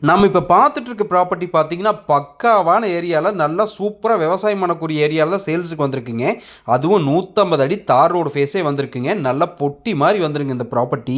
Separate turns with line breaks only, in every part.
நம்ம இப்போ பார்த்துட்டு இருக்க ப்ராப்பர்ட்டி பார்த்தீங்கன்னா பக்காவான ஏரியாவில் நல்லா சூப்பராக விவசாயம் பண்ணக்கூடிய ஏரியாவில் தான் சேல்ஸுக்கு வந்திருக்குங்க. அதுவும் 150 அடி தார் ரோடு ஃபேஸே வந்திருக்குங்க. நல்ல பொட்டி மாதிரி வந்துருங்க இந்த ப்ராப்பர்ட்டி.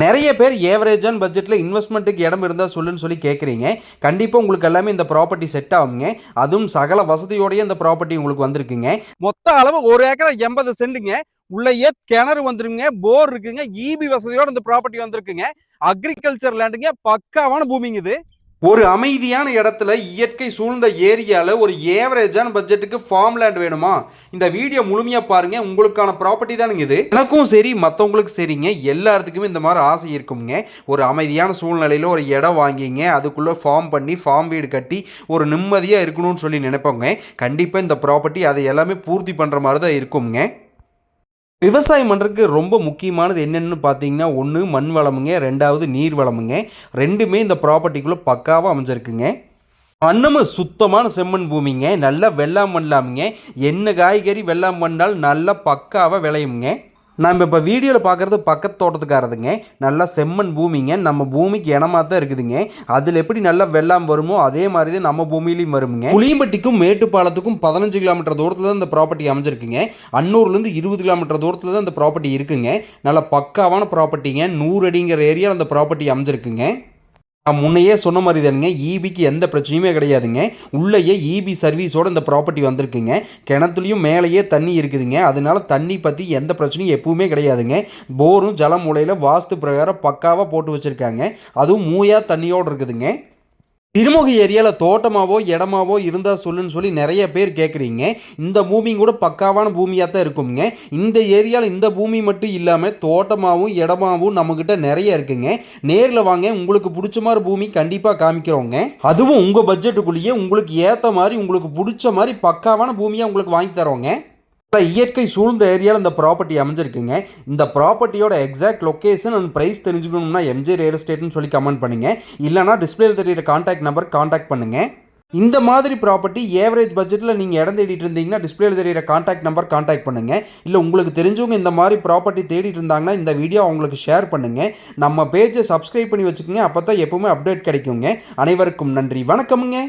நிறைய பேர் ஏவரேஜான பட்ஜெட்டில் இன்வெஸ்ட்மெண்ட்டுக்கு இடம் இருந்தால் சொல்லுன்னு சொல்லி கேட்குறீங்க. கண்டிப்பாக உங்களுக்கு எல்லாமே இந்த ப்ராப்பர்ட்டி செட் ஆகுங்க. அதுவும் சகல வசதியோடய இந்த ப்ராப்பர்ட்டி உங்களுக்கு வந்திருக்குங்க. மொத்த அளவு 1 ஏக்கர் 80 சென்ட்டுங்க. உள்ளேயே கிணறு வந்துருங்க, போர் இருக்குங்க, இபி வசதியோட இந்த ப்ராப்பர்ட்டி வந்திருக்குங்க. அக்ரிகல்ச்சர் லேண்டுங்க, பக்காவான பூமிங்க இது. ஒரு அமைதியான இடத்துல இயற்கை சூழ்ந்த ஏரியாவில் ஒரு ஏவரேஜான பட்ஜெட்டுக்கு ஃபார்ம் லேண்ட் வேணுமா? இந்த வீடியோ முழுமையாக பாருங்க, உங்களுக்கான ப்ராப்பர்ட்டி தானுங்க இது. எனக்கும் சரி மற்றவங்களுக்கு சரிங்க, எல்லாத்துக்குமே இந்த மாதிரி ஆசை இருக்குங்க. ஒரு அமைதியான சூழ்நிலையில் ஒரு இடம் வாங்கிங்க, அதுக்குள்ளே ஃபார்ம் பண்ணி ஃபார்ம் வீடு கட்டி ஒரு நிம்மதியாக இருக்கணும்னு சொல்லி நினைப்போங்க. கண்டிப்பாக இந்த ப்ராப்பர்ட்டி அதை எல்லாமே பூர்த்தி பண்ணுற மாதிரி தான் இருக்குங்க. விவசாயம் பண்ணுறதுக்கு ரொம்ப முக்கியமானது என்னென்னு பார்த்தீங்கன்னா, ஒன்று மண் வளமுங்க, ரெண்டாவது நீர் வளமுங்க. ரெண்டுமே இந்த ப்ராப்பர்ட்டிக்குள்ளே பக்காவாக அமைஞ்சிருக்குங்க. மண்ணும் சுத்தமான செம்மண் பூமிங்க, நல்லா வெள்ளாம் பண்ணலாமுங்க. என்ன காய்கறி வெள்ளாம் பண்ணால் நல்லா பக்காவாக விளையுங்க. நம்ம இப்போ வீடியோவில் பார்க்குறது பக்கத்து தோட்டத்துக்காரதுங்க. நல்லா செம்மண் பூமிங்க, நம்ம பூமிக்கு இனமாக தான் இருக்குதுங்க. அதில் எப்படி நல்லா வெள்ளாம் வருமோ அதே மாதிரி தான் நம்ம பூமியிலையும் வருமுங்க. புளியம்பட்டிக்கும் மேட்டுப்பாலத்துக்கும் 15 கிலோமீட்டர் தூரத்தில் தான் இந்த ப்ராப்பர்ட்டி அமைஞ்சிருக்குங்க. அன்னூர்லேருந்து 20 கிலோமீட்டர் தூரத்தில் தான் இந்த ப்ராப்பர்ட்டி இருக்குங்க. நல்லா பக்காவான ப்ராப்பர்ட்டிங்க. 100 அடிங்கிற ஏரியாவில் அந்த ப்ராப்பர்ட்டி அமைஞ்சிருக்குங்க. நான் முன்னையே சொன்ன மாதிரி தானுங்க, இபிக்கு எந்த பிரச்சனையுமே கிடையாதுங்க. உள்ளேயே இபி சர்வீஸோடு இந்த ப்ராப்பர்ட்டி வந்திருக்குங்க. கிணத்துலையும் மேலேயே தண்ணி இருக்குதுங்க. அதனால தண்ணி பற்றி எந்த பிரச்சனையும் எப்பவுமே கிடையாதுங்க. போரும் ஜல மூலையில் வாஸ்து பிரகாரம் பக்காவாக போட்டு வச்சுருக்காங்க. அதுவும் மூயா தண்ணியோடு இருக்குதுங்க. திருமுக ஏரியாவில் தோட்டமாவோ இடமாவோ இருந்தால் சொல்லுன்னு சொல்லி நிறைய பேர் கேட்குறீங்க. இந்த பூமி கூட பக்காவான பூமியாக தான் இருக்குங்க. இந்த ஏரியாவில் இந்த பூமி மட்டும் இல்லாமல் தோட்டமாகவும் இடமாகவும் நம்மக்கிட்ட நிறைய இருக்குங்க. நேரில் வாங்க, உங்களுக்கு பிடிச்ச மாதிரி பூமி கண்டிப்பாக காமிக்கிறோங்க. அதுவும் உங்கள் பட்ஜெட்டுக்குள்ளேயே உங்களுக்கு ஏற்ற மாதிரி உங்களுக்கு பிடிச்ச மாதிரி பக்காவான பூமியாக உங்களுக்கு வாங்கி தரோங்க. இயற்கை சூழ்ந்த ஏரியாவில் இந்த ப்ராப்பர்ட்டி அமைஞ்சிருக்குங்க. இந்த ப்ராப்பர்ட்டியோட எக்ஸாக்ட் லொக்கேஷன் அண்ட் ப்ரைஸ் தெரிஞ்சுக்கணும்னா எம்ஜே ரியல் எஸ்டேட்னு சொல்லி கமெண்ட் பண்ணுங்க. இல்லைனா டிஸ்பிளேல தெரியுற கான்டாக்ட் நம்பர் கான்டாக்ட் பண்ணுங்க. இந்த மாதிரி ப்ராப்பர்ட்டி ஏவரேஜ் பட்ஜெட்டில் நீங்கள் இடம் தேடிட்டு இருந்தீங்கன்னா டிஸ்பிளேல தெரியுற கான்டாக்ட் நம்பர் கான்டாக்ட் பண்ணுங்க. இல்லை உங்களுக்கு தெரிஞ்சவங்க இந்த மாதிரி ப்ராப்பர்ட்டி தேடிட்டு இருந்தாங்கன்னா இந்த வீடியோ அவங்களுக்கு ஷேர் பண்ணுங்க. நம்ம பேஜை சப்ஸ்கிரைப் பண்ணி வச்சுக்கோங்க. அப்போ தான் எப்பவுமே அப்டேட் கிடைக்குங்க. அனைவருக்கும் நன்றி, வணக்கமுங்க.